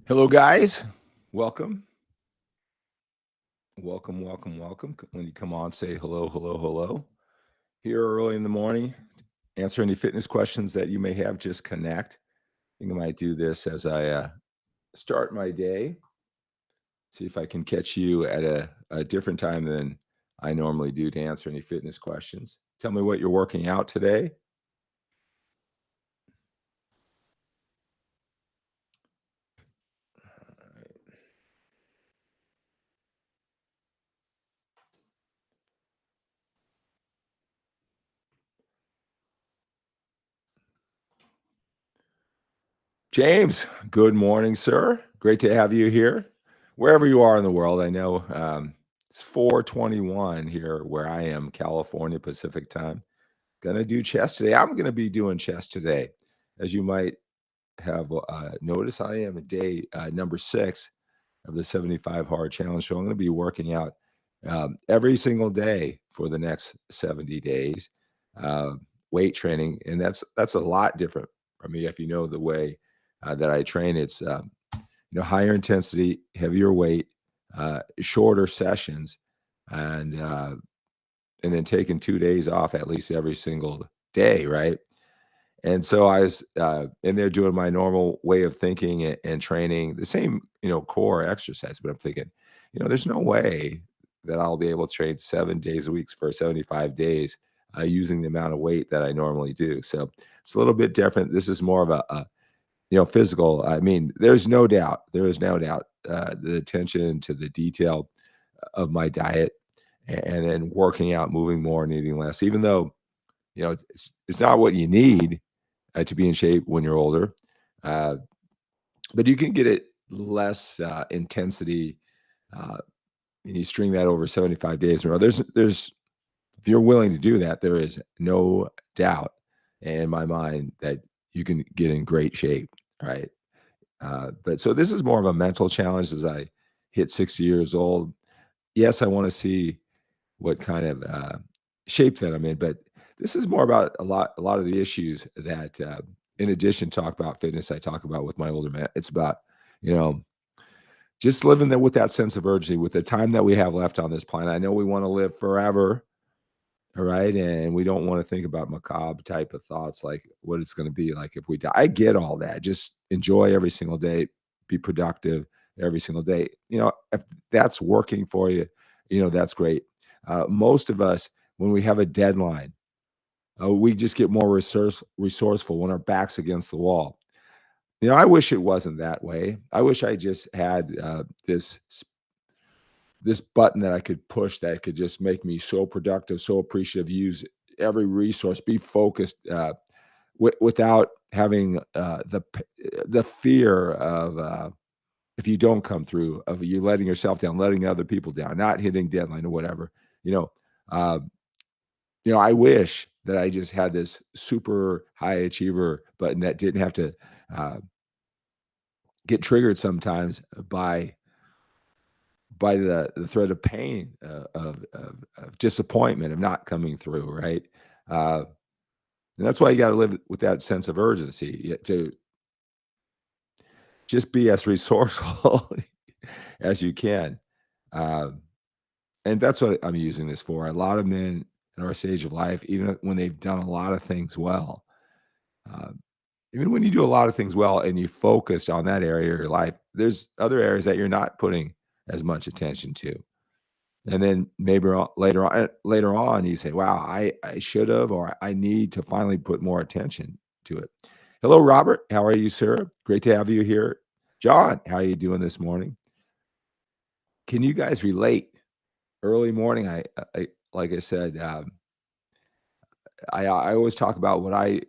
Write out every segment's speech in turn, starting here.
Hello, guys. Welcome. Welcome. When you come on, say hello, hello, hello. Here early in the morning, answer any fitness questions that you may have. Just connect. I think I might do this as I start my day. See if I can catch you at a different time than I normally do to answer any fitness questions. Tell me what you're working out today. James, good morning, sir. Great to have you here. Wherever you are in the world, I know it's 4:21 here where I am, California Pacific time. Gonna do chest today. I'm gonna be doing chest today. As you might have noticed, I am at day number 6 of the 75 Hard Challenge. So I'm gonna be working out every single day for the next 70 days, uh, weight training, and that's a lot different from me. If you know the way that I train, it's higher intensity, heavier weight, shorter sessions, and then taking 2 days off at least every single day, right? And so I was in there doing my normal way of thinking and training, the same, core exercise, but I'm thinking, there's no way that I'll be able to train 7 days a week for 75 days using the amount of weight that I normally do. So it's a little bit different. This is more of a physical. I mean, there is no doubt the attention to the detail of my diet and then working out, moving more and eating less, even though, it's not what you need to be in shape when you're older. Uh, but you can get it less intensity, uh, and you string that over 75 days in a row. If you're willing to do that, there is no doubt in my mind that you can get in great shape, right? But so this is more of a mental challenge as I hit 60 years old. Yes, I want to see what kind of shape that I'm in, but this is more about a lot of the issues that, in addition, talk about fitness. I talk about with my older man. It's about you know just living there with that sense of urgency, with the time that we have left on this planet. I know we want to live forever, all right, and we don't want to think about macabre type of thoughts like what it's going to be like if we die. I get all that. Just enjoy every single day, be productive every single day. If that's working for you, that's great. Most of us, when we have a deadline, we just get more resourceful when our back's against the wall. I wish it wasn't that way. I wish I just had this button that I could push that could just make me so productive, so appreciative, use every resource, be focused, without having the fear of if you don't come through, of you letting yourself down, letting other people down, not hitting deadline or whatever. You know, uh, I wish that I just had this super high achiever button that didn't have to uh, get triggered sometimes by the threat of pain, of disappointment, of not coming through, right? Uh, and that's why you got to live with that sense of urgency to just be as resourceful as you can. Um, and that's what I'm using this for. A lot of men in our stage of life, even when they've done a lot of things well, uh, even when you do a lot of things well and you focus on that area of your life, there's other areas that you're not putting as much attention to. And then maybe later on, you say, "Wow, I should have, or I need to finally put more attention to it." Hello, Robert. How are you, sir? Great to have you here. John, how are you doing this morning? Can you guys relate? Early morning, I like I said, I always talk about what I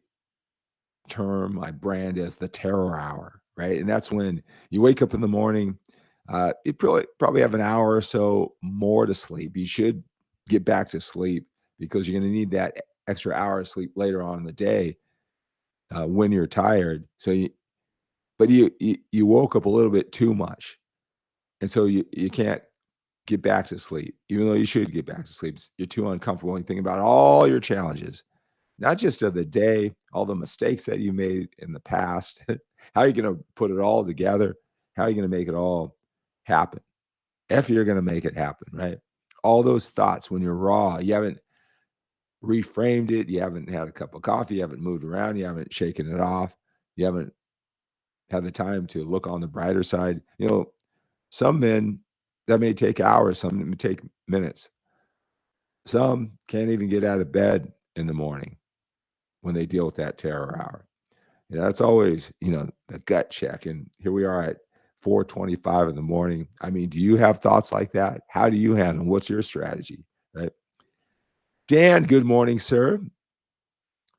term my brand as the terror hour, right? And that's when you wake up in the morning. You probably have an hour or so more to sleep. You should get back to sleep because you're going to need that extra hour of sleep later on in the day when you're tired. But you woke up a little bit too much, and so you can't get back to sleep, even though you should get back to sleep. You're too uncomfortable and thinking about all your challenges, not just of the day, all the mistakes that you made in the past. How are you going to put it all together? how are you going to make it all happen? If you're going to make it happen, right? All those thoughts when you're raw, you haven't reframed it, you haven't had a cup of coffee, you haven't moved around, you haven't shaken it off, you haven't had the time to look on the brighter side. Some men, that may take hours, some may take minutes. Some can't even get out of bed in the morning when they deal with that terror hour. That's always, the gut check. And here we are at 4:25 in the morning. I mean, do you have thoughts like that? How do you handle them? What's your strategy? Right? Dan, good morning, sir.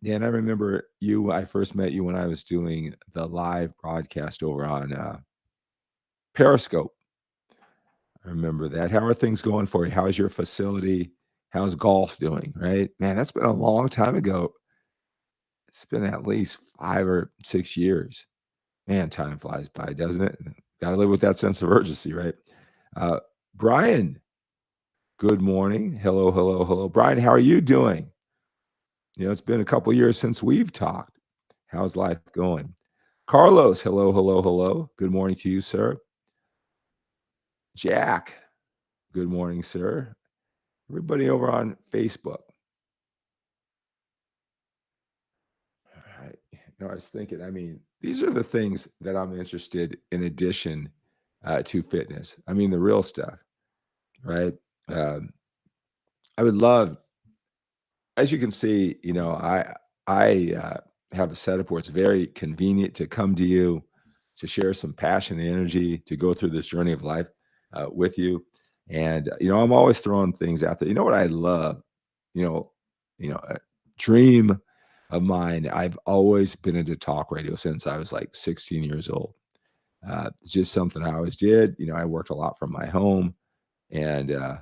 Dan, I remember you. I first met you when I was doing the live broadcast over on Periscope. I remember that. How are things going for you? How's your facility? How's golf doing? Right? Man, that's been a long time ago. It's been at least 5 or 6 years. Man, time flies by, doesn't it? Got to live with that sense of urgency, right? Brian, good morning. Hello, hello, hello. Brian, how are you doing? It's been a couple years since we've talked. How's life going? Carlos, hello, hello, hello. Good morning to you, sir. Jack, good morning, sir. Everybody over on Facebook. All right. I was thinking, these are the things that I'm interested in addition to fitness. The real stuff, right? I would love, as you can see, I have a setup where it's very convenient to come to you, to share some passion and energy, to go through this journey of life with you. And I'm always throwing things out there. You know what I love? A dream of mine. I've always been into talk radio since I was like 16 years old. It's just something I always did. I worked a lot from my home, and I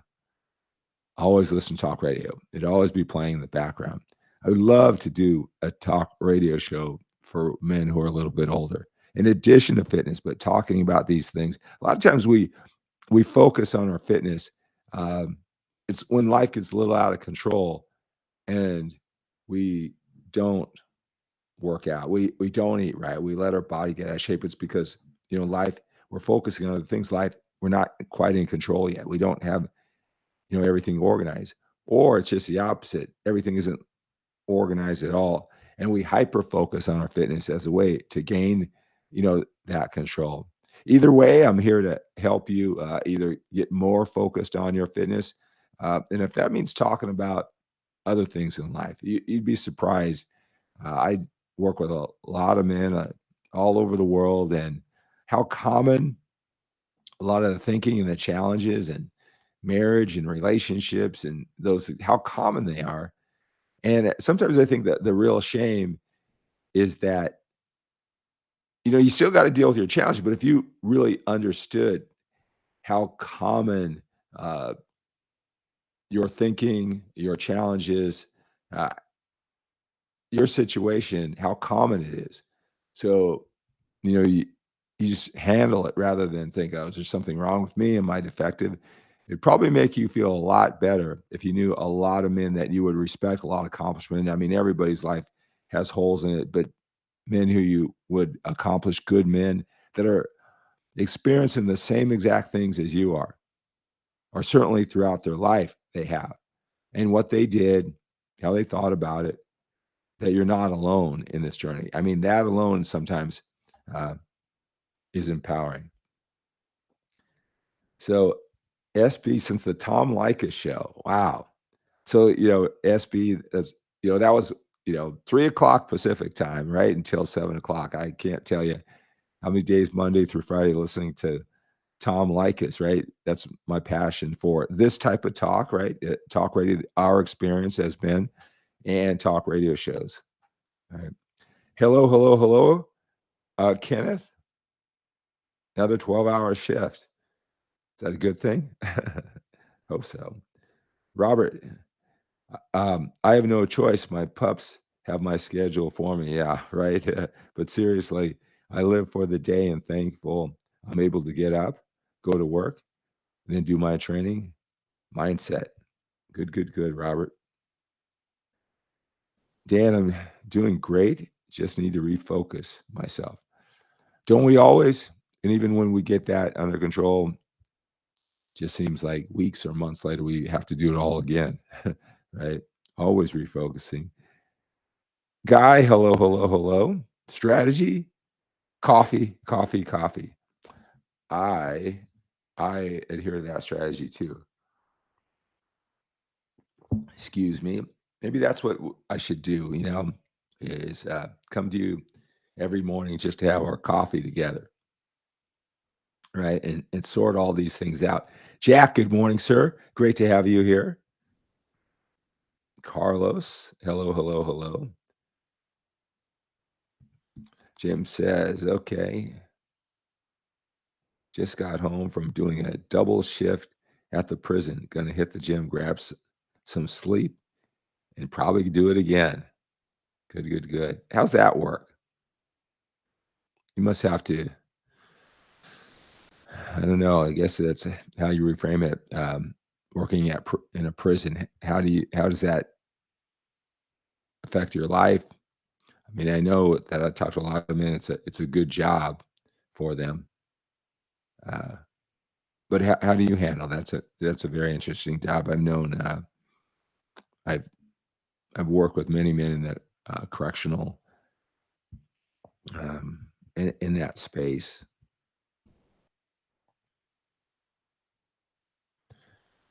always listen to talk radio. It'd always be playing in the background. I would love to do a talk radio show for men who are a little bit older, in addition to fitness, but talking about these things. A lot of times we focus on our fitness. It's when life gets a little out of control and we don't work out. We don't eat right. We let our body get out of shape. It's because, life, we're focusing on other things. Life, we're not quite in control yet. We don't have, everything organized. Or it's just the opposite. Everything isn't organized at all. And we hyper focus on our fitness as a way to gain, that control. Either way, I'm here to help you either get more focused on your fitness. And if that means talking about other things in life, you'd be surprised. I work with a lot of men all over the world, and how common a lot of the thinking and the challenges and marriage and relationships and those, how common they are. And sometimes I think that the real shame is that, you still got to deal with your challenge, but if you really understood how common your thinking, your challenges, uh, your situation, how common it is. So, you just handle it rather than think, oh, is there something wrong with me? Am I defective? It'd probably make you feel a lot better if you knew a lot of men that you would respect, a lot of accomplishment. Everybody's life has holes in it, but men who you would accomplish, good men that are experiencing the same exact things as you are, or certainly throughout their life they have, and what they did, how they thought about it, that you're not alone in this journey. That alone sometimes is empowering. So SB, since the 𝗕𝗢𝗏𝗂 show, wow. So, SB, that's, that was, 3:00 Pacific time, right? Until 7:00. I can't tell you how many days, Monday through Friday, listening to 𝗕𝗢𝗏𝗂, right? That's my passion for this type of talk, right? Talk radio, our experience has been, and talk radio shows. All right. Hello, hello, hello. Kenneth, another 12-hour shift. Is that a good thing? Hope so. Robert, I have no choice. My pups have my schedule for me. Yeah, right. But seriously, I live for the day and thankful I'm able to get up, go to work, and then do my training. Mindset. Good, good, good, Robert. Dan, I'm doing great. Just need to refocus myself. Don't we always? And even when we get that under control, just seems like weeks or months later, we have to do it all again, right? Always refocusing. Guy, hello, hello, hello. Strategy, coffee, coffee, coffee. I I adhere to that strategy too. Excuse me. Maybe that's what I should do, is come to you every morning just to have our coffee together, right? And sort all these things out. Jack, good morning, sir. Great to have you here. Carlos, hello, hello, hello. Jim says, okay, just got home from doing a double shift at the prison. Gonna hit the gym, grab some sleep, and probably do it again. Good, good, good. How's that work? You must have to, I don't know. I guess that's how you reframe it. Working in a prison. How does that affect your life? I mean, I know that I talked to a lot of men. It's a good job for them. Uh, but how do you handle that? That's a very interesting job. I've I've worked with many men in that correctional in that space.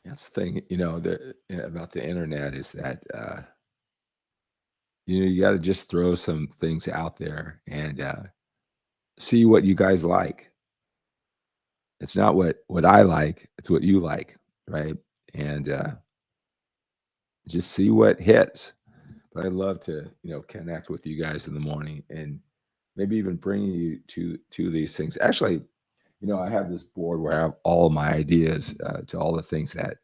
That's the thing, about the internet is that you got to just throw some things out there and see what you guys like. It's not what I like; it's what you like, right? And just see what hits. But I'd love to, connect with you guys in the morning and maybe even bring you to these things. Actually, I have this board where I have all of my ideas to all the things that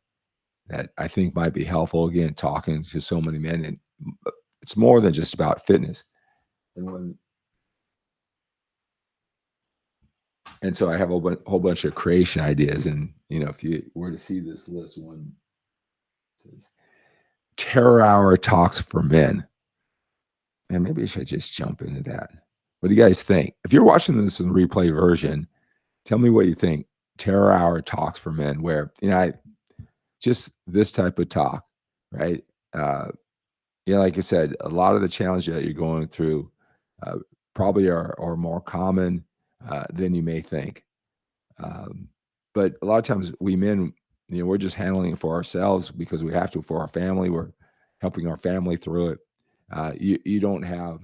I think might be helpful. Again, talking to so many men, and it's more than just about fitness. And so I have a whole bunch of creation ideas. And if you were to see this list, one says Terror Hour Talks for Men. And maybe I should just jump into that. What do you guys think? If you're watching this in the replay version, tell me what you think. Terror Hour Talks for Men, where just this type of talk, right? Like I said, a lot of the challenges that you're going through uh, probably are more common than you may think. But a lot of times we men, we're just handling it for ourselves because we have to for our family. We're helping our family through it. You don't have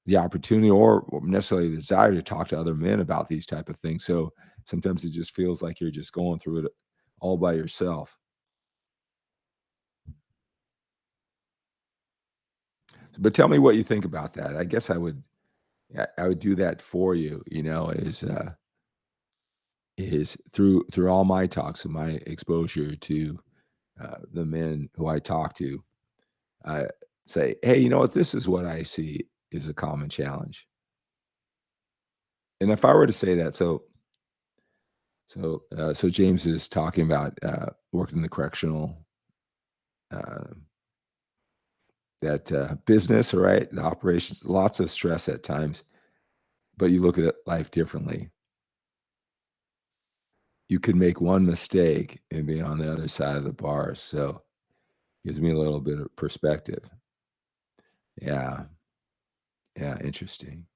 the opportunity or necessarily the desire to talk to other men about these type of things. So sometimes it just feels like you're just going through it all by yourself. But tell me what you think about that. I guess I would do that for you, is through all my talks and my exposure to the men who I talk to, I say, hey, you know what? This is what I see is a common challenge. And if I were to say that, so James is talking about working in the correctional uh, that business, all right, the operations, lots of stress at times, but you look at life differently. You could make one mistake and be on the other side of the bars. So gives me a little bit of perspective. Yeah. Yeah. Interesting.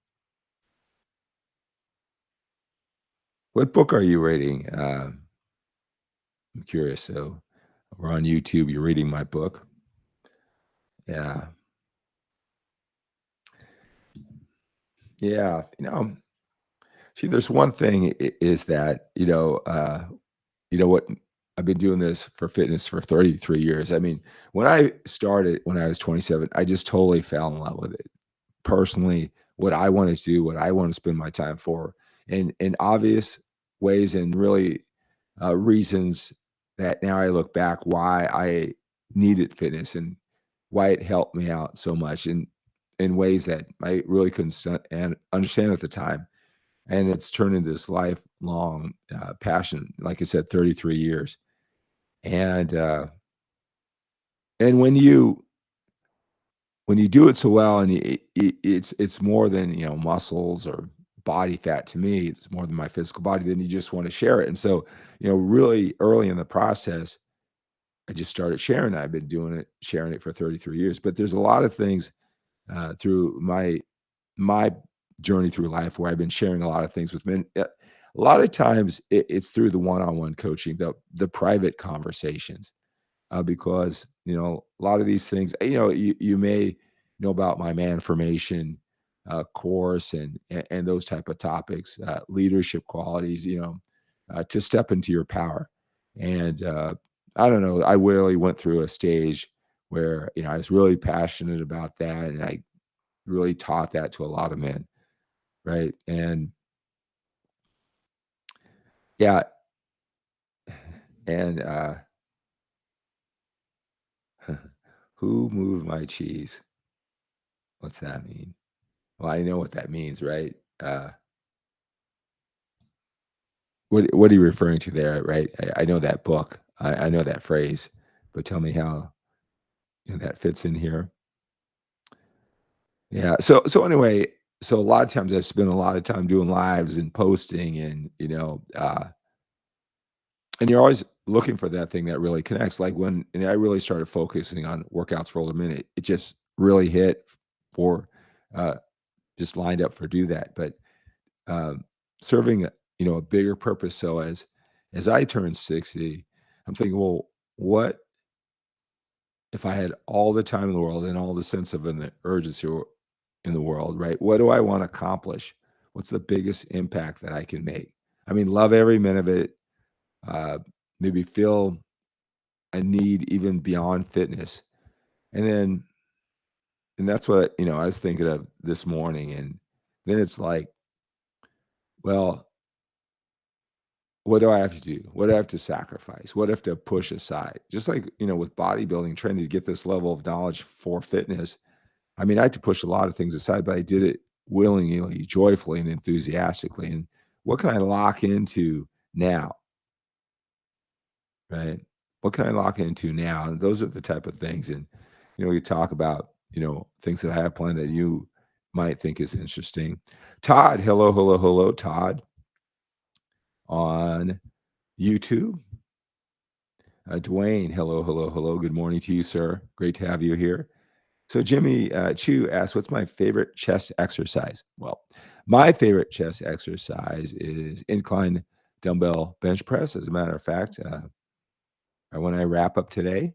What book are you reading? I'm curious. So we're on YouTube. You're reading my book. Yeah. Yeah. See, there's one thing is that, what I've been doing this for fitness for 33 years. I mean, when I started when I was 27, I just totally fell in love with it. Personally, what I want to do, what I want to spend my time for, and in obvious ways and really reasons that now I look back why I needed fitness and why it helped me out so much in ways that I really couldn't and understand at the time. And it's turned into this lifelong passion. Like I said, 33 years. And when you do it so well, and it's more than muscles or body fat to me, it's more than my physical body, then you just want to share it. And so, really early in the process, I just started sharing. I've been doing it, sharing it for 33 years. But there's a lot of things through my journey through life where I've been sharing a lot of things with men. A lot of times it's through the one-on-one coaching, the private conversations, because a lot of these things, you may know about my man formation course and those type of topics, leadership qualities, to step into your power. And I don't know, I really went through a stage where I was really passionate about that, and I really taught that to a lot of men, right? And yeah, and who moved my cheese? What's that mean? Well, I know what that means, right? What are you referring to there, right? I know that book. I know that phrase, but tell me how that fits in here. Yeah. So anyway, so a lot of times I spend a lot of time doing lives and posting, and and you're always looking for that thing that really connects. Like when and I really started focusing on workouts for older men, it just really hit for uh, just lined up for do that. But um, serving a bigger purpose. So as I turn 60, I'm thinking, well, what if I had all the time in the world and all the sense of an urgency in the world, right? What do I want to accomplish? What's the biggest impact that I can make? I mean, love every minute of it. Uh, Maybe feel a need even beyond fitness, and then and that's what I was thinking of this morning, and then it's like, well, what do I have to do? What do I have to sacrifice? What do I have to push aside? Just like, with bodybuilding, trying to get this level of knowledge for fitness. I mean, I had to push a lot of things aside, but I did it willingly, joyfully, and enthusiastically. And what can I lock into now? Right? What can I lock into now? And those are the type of things. And, we talk about, things that I have planned that you might think is interesting. Todd, hello, hello, hello, Todd on YouTube. Dwayne, hello, hello, hello. Good morning to you, sir. Great to have you here. So Jimmy Chu asks, what's my favorite chest exercise? Well, my favorite chest exercise is incline dumbbell bench press. As a matter of fact, when I wrap up today,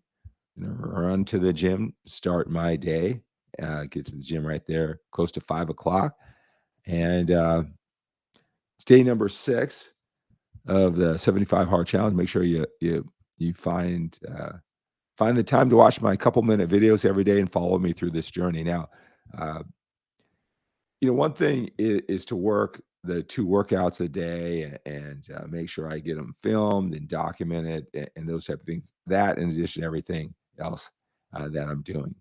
I'm going to run to the gym, start my day, get to the gym right there, close to 5 o'clock. And it's day number 6 of the 75 hard challenge. Make sure you find the time to watch my couple-minute videos every day and follow me through this journey. Now, uh, one thing is to work the 2 workouts a day and make sure I get them filmed and documented and those type of things. That in addition to everything else that I'm doing,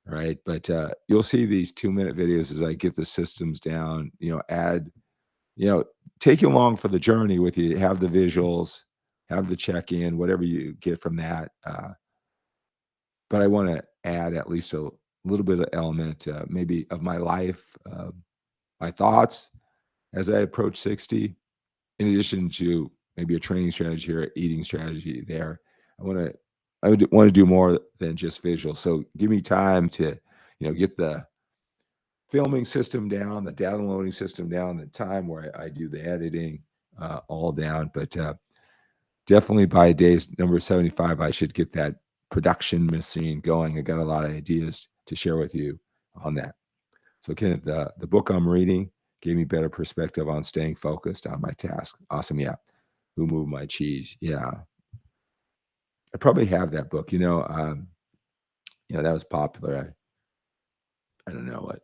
right? But you'll see these 2-minute videos as I get the systems down, add, take you along for the journey with you, have the visuals, have the check-in, whatever you get from that. But I want to add at least a little bit of element, maybe of my life, my thoughts as I approach 60, in addition to maybe a training strategy here, eating strategy there. I would want to do more than just visual. So give me time to, get the filming system down, the downloading system down, the time where I do the editing all down. But definitely by days number 75, I should get that production machine going. I got a lot of ideas to share with you on that. So Kenneth, the book I'm reading gave me better perspective on staying focused on my task. Awesome. Yeah. Who moved my cheese? Yeah. I probably have that book. That was popular. I don't know what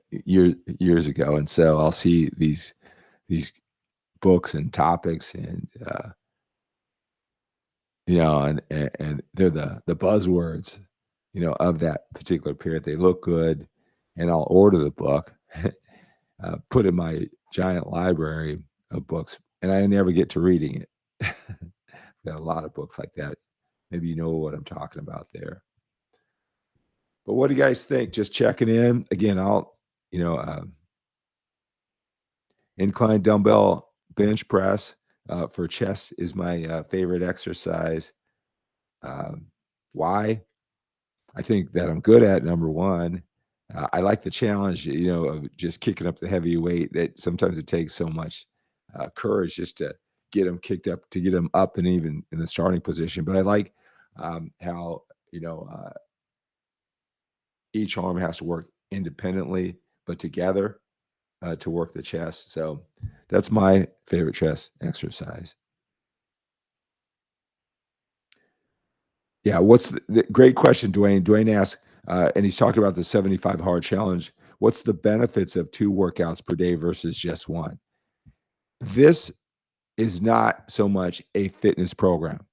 years ago. And so I'll see these books and topics and and they're the buzzwords, of that particular period. They look good, and I'll order the book, put in my giant library of books, and I never get to reading it. Got a lot of books like that. Maybe you know what I'm talking about there. But what do you guys think? Just checking in again. I'll, Incline dumbbell bench press for chest is my favorite exercise. Um, why? I think that I'm good at, number one. I like the challenge, of just kicking up the heavy weight. That sometimes it takes so much courage just to get them kicked up, to get them up and even in the starting position. But I like how each arm has to work independently, but together to work the chest. So that's my favorite chest exercise. Yeah, what's great question, Dwayne. Dwayne asked, and he's talking about the 75 hard challenge. What's the benefits of 2 workouts per day versus just one? This is not so much a fitness program,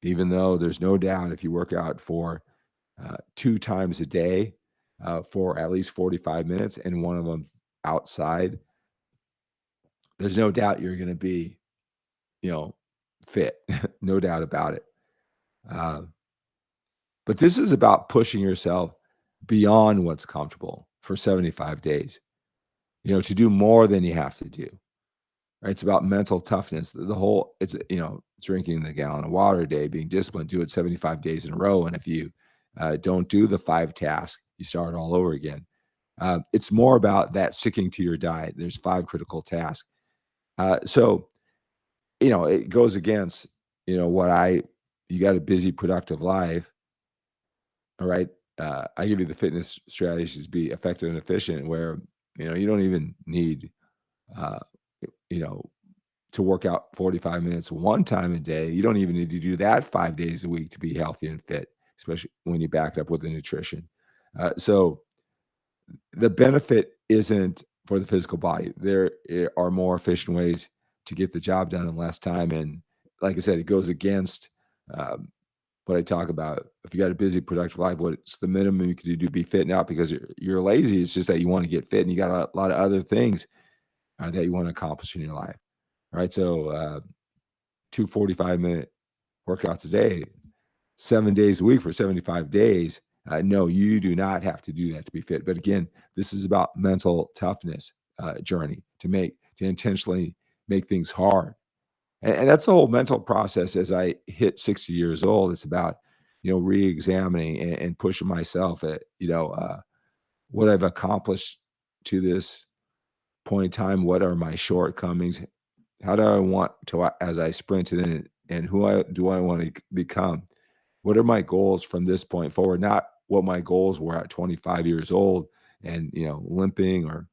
even though there's no doubt if you work out for 2 times a day for at least 45 minutes and one of them outside, there's no doubt you're going to be, you know, fit, no doubt about it. Uh, but this is about pushing yourself beyond what's comfortable for 75 days, to do more than you have to do. Right? It's about mental toughness. The whole, it's, drinking the gallon of water a day, being disciplined, do it 75 days in a row. And if you don't do the 5 tasks, you start all over again. It's more about that sticking to your diet. There's 5 critical tasks. So, it goes against, you got a busy, productive life. All right. I give you the fitness strategies to be effective and efficient where, you don't even need, uh, you know, to work out 45 minutes one time a day. You don't even need to do that 5 days a week to be healthy and fit, especially when you back it up with the nutrition. So the benefit isn't for the physical body. There are more efficient ways to get the job done in less time. And like I said, it goes against um, what I talk about. If you got a busy, productive life, what's the minimum you can do to be fit? Not because you're lazy. It's just that you want to get fit and you got a lot of other things that you want to accomplish in your life. Right. So 2 45-minute workouts a day, 7 days a week for 75 days. No, you do not have to do that to be fit. But again, this is about mental toughness journey to intentionally make things hard. And that's the whole mental process as I hit 60 years old. It's about, re-examining and pushing myself at, what I've accomplished to this point in time. What are my shortcomings? How do I want to, as I sprint in, and do I want to become? What are my goals from this point forward? Not what my goals were at 25 years old and, limping or,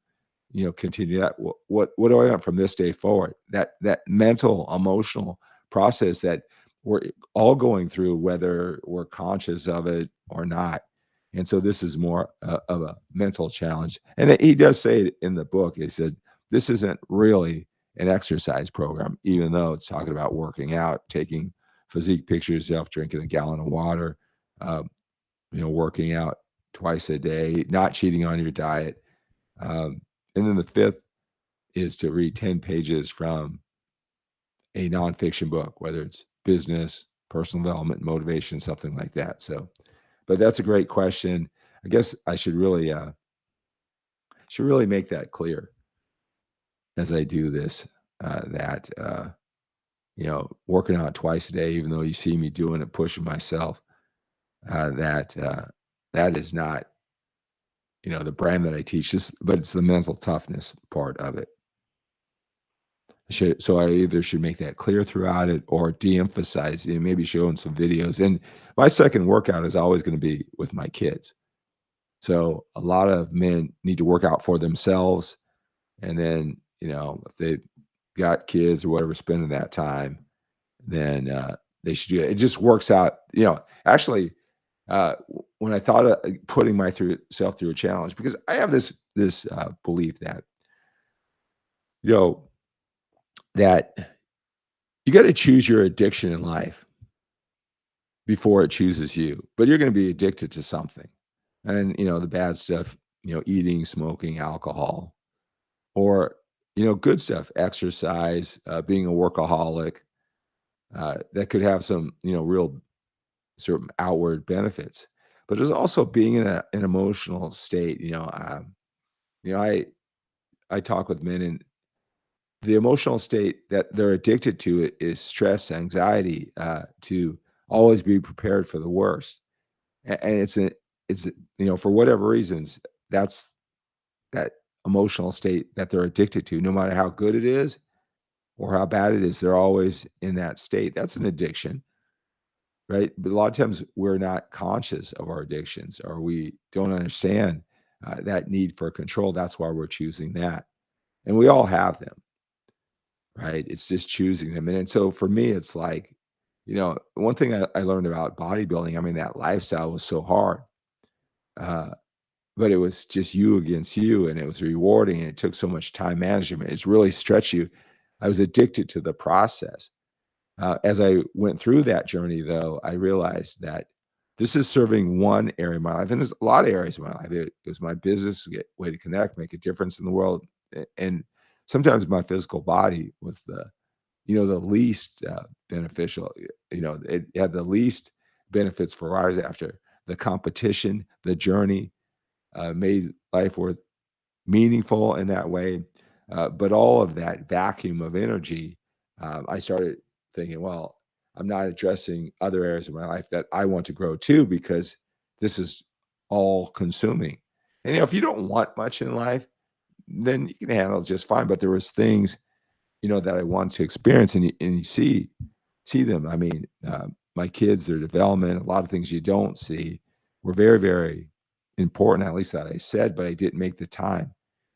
continue that. What do I want from this day forward? That mental, emotional process that we're all going through, whether we're conscious of it or not. And so this is more of a mental challenge. And he does say it in the book. He said, this isn't really an exercise program, even though it's talking about working out, taking physique pictures of yourself, drinking a gallon of water, um, working out twice a day, not cheating on your diet. And then the fifth is to read 10 pages from a nonfiction book, whether it's business, personal development, motivation, something like that. So, but that's a great question. I guess I should really make that clear as I do this, that, working out twice a day, even though you see me doing it, pushing myself, that is not, the brand that I teach this, but it's the mental toughness part of it. So I either should make that clear throughout it or de-emphasize, maybe showing some videos. And my second workout is always going to be with my kids. So a lot of men need to work out for themselves. And then, if they've got kids or whatever, spending that time, then they should do it. It just works out, actually, when I thought of putting myself through a challenge, because I have this belief that, you know, that you got to choose your addiction in life before it chooses you, but you're going to be addicted to something. And, the bad stuff, eating, smoking, alcohol, or, good stuff, exercise, being a workaholic, that could have some, real sort of outward benefits. But there's also being in an emotional state. I talk with men, and the emotional state that they're addicted to is stress, anxiety, to always be prepared for the worst. And for whatever reasons, that's that emotional state that they're addicted to, no matter how good it is or how bad it is, they're always in that state. That's an addiction, right? But a lot of times we're not conscious of our addictions, or we don't understand that need for control. That's why we're choosing that. And we all have them, right? It's just choosing them. And so for me, it's like, one thing I learned about bodybuilding, I mean, that lifestyle was so hard. Uh, but it was just you against you, and it was rewarding, and it took so much time management. It's really stretched you. I was addicted to the process. As I went through that journey, though, I realized that this is serving one area of my life, and there's a lot of areas of my life. It was my business, way to connect, make a difference in the world, and sometimes my physical body was the least beneficial. It had the least benefits for what I was after. The competition, the journey, made life worth meaningful in that way. But all of that vacuum of energy, I started thinking, well, I'm not addressing other areas of my life that I want to grow too, because this is all consuming. And if you don't want much in life, then you can handle it just fine. But there was things, that I wanted to experience, and you see them. I mean, my kids, their development, a lot of things you don't see were very, very important, at least that I said, but I didn't make the time.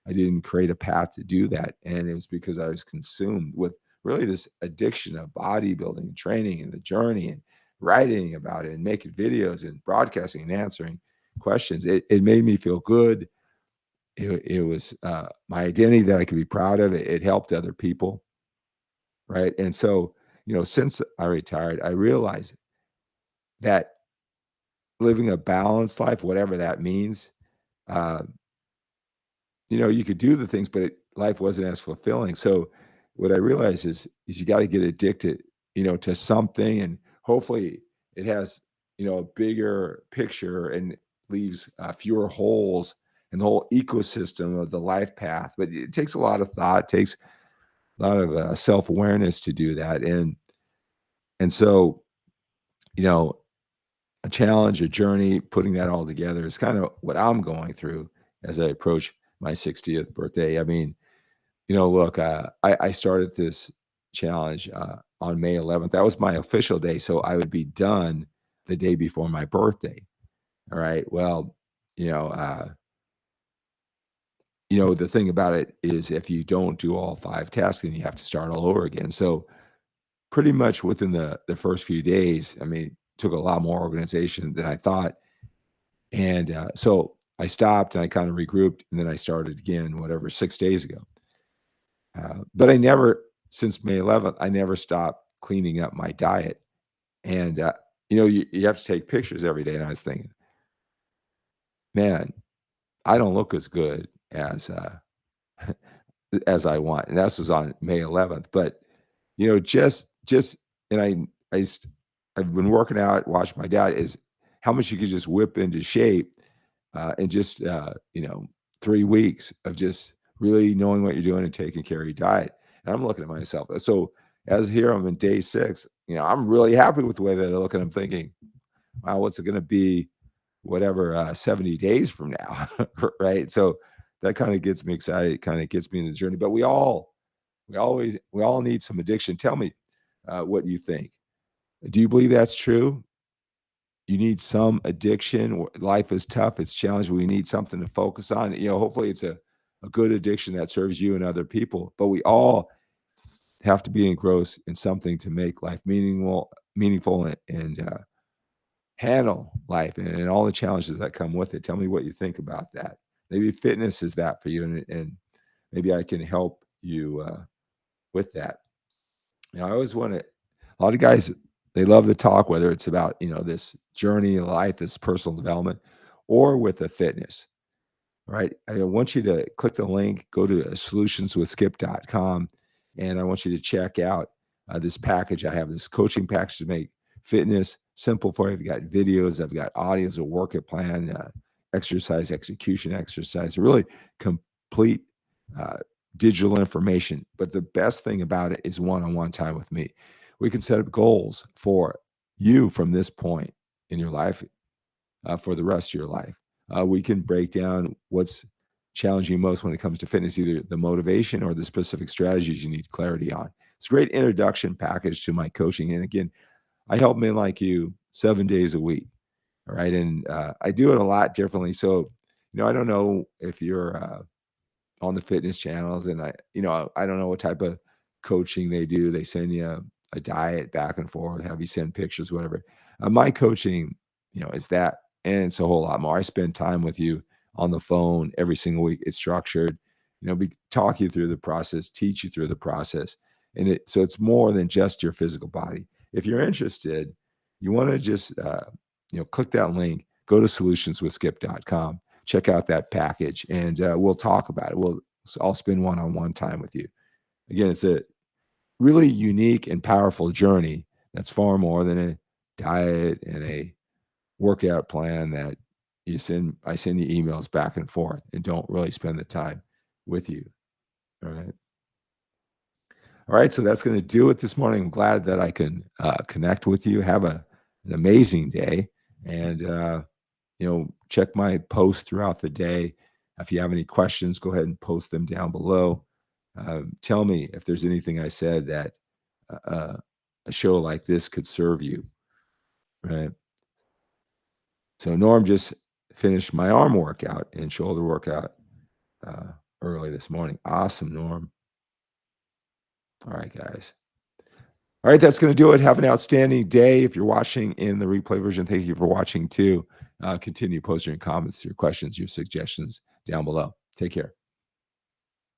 I didn't create a path to do that. And it was because I was consumed with really this addiction of bodybuilding and training and the journey and writing about it and making videos and broadcasting and answering questions. It made me feel good. It was my identity that I could be proud of. It helped other people. Right. And so, since I retired, I realized that living a balanced life, whatever that means, uh, you could do the things, but life wasn't as fulfilling. So what I realized is you got to get addicted, to something, and hopefully it has, a bigger picture and leaves fewer holes in the whole ecosystem of the life path. But it takes a lot of thought, takes a lot of self-awareness to do that. And so, you know, a challenge, a journey, putting that all together is kind of what I'm going through as I approach my 60th birthday. I mean, look, I started this challenge on May 11th. That was my official day. So I would be done the day before my birthday. All right. Well, you know, uh, the thing about it is if you don't do all 5 tasks, then you have to start all over again. So pretty much within the first few days, I mean, took a lot more organization than I thought. And so I stopped and I kind of regrouped, and then I started again, whatever, 6 days ago. But I never, since May 11th, I never stopped cleaning up my diet. And, you have to take pictures every day. And I was thinking, man, I don't look as good as I want. And this was on May 11th. But, just, and I've been working out, watching my diet, is how much you could just whip into shape in just, 3 weeks of just really knowing what you're doing and taking care of your diet. And I'm looking at myself. So as here, I'm in day 6, I'm really happy with the way that I look, and I'm thinking, wow, what's it going to be, whatever, 70 days from now, right? So that kind of gets me excited, kind of gets me in the journey. But we all need some addiction. Tell me what you think. Do you believe that's true? You need some addiction. Life is tough. It's challenging. We need something to focus on. Hopefully it's a good addiction that serves you and other people. But we all have to be engrossed in something to make life meaningful, and handle life and all the challenges that come with it. Tell me what you think about that. Maybe fitness is that for you, and maybe I can help you with that. I always want to. A lot of guys, they love to talk, whether it's about this journey of life, this personal development, or with the fitness. Right? I want you to click the link, go to solutionswithskip.com, and I want you to check out this package. I have this coaching package to make fitness simple for you. I've got videos, I've got audios, a workout plan, exercise execution exercise, a really complete digital information. But the best thing about it is one-on-one time with me. We can set up goals for you from this point in your life for the rest of your life. We can break down what's challenging most when it comes to fitness, either the motivation or the specific strategies you need clarity on. It's a great introduction package to my coaching. And again, I help men like you 7 days a week. All right. And I do it a lot differently. So, I don't know if you're on the fitness channels, and I don't know what type of coaching they do. They send you a diet back and forth, have you send pictures, whatever. My coaching, is that, and it's a whole lot more. I spend time with you on the phone every single week. It's structured, talk you through the process, teach you through the process. And so it's more than just your physical body. If you're interested, you want to just, click that link, go to solutionswithskip.com, check out that package, and we'll talk about it. I'll spend one-on-one time with you. Again, it's a really unique and powerful journey that's far more than a diet and a workout plan that I send you emails back and forth and don't really spend the time with you. All right. All right. So that's going to do it this morning. I'm glad that I can connect with you. Have an amazing day. And, check my posts throughout the day. If you have any questions, go ahead and post them down below. Tell me if there's anything I said that a show like this could serve you. Right. So Norm just finished my arm workout and shoulder workout early this morning. Awesome, Norm. All right, guys. All right, that's going to do it. Have an outstanding day. If you're watching in the replay version, thank you for watching too. Continue posting your comments, your questions, your suggestions down below. Take care.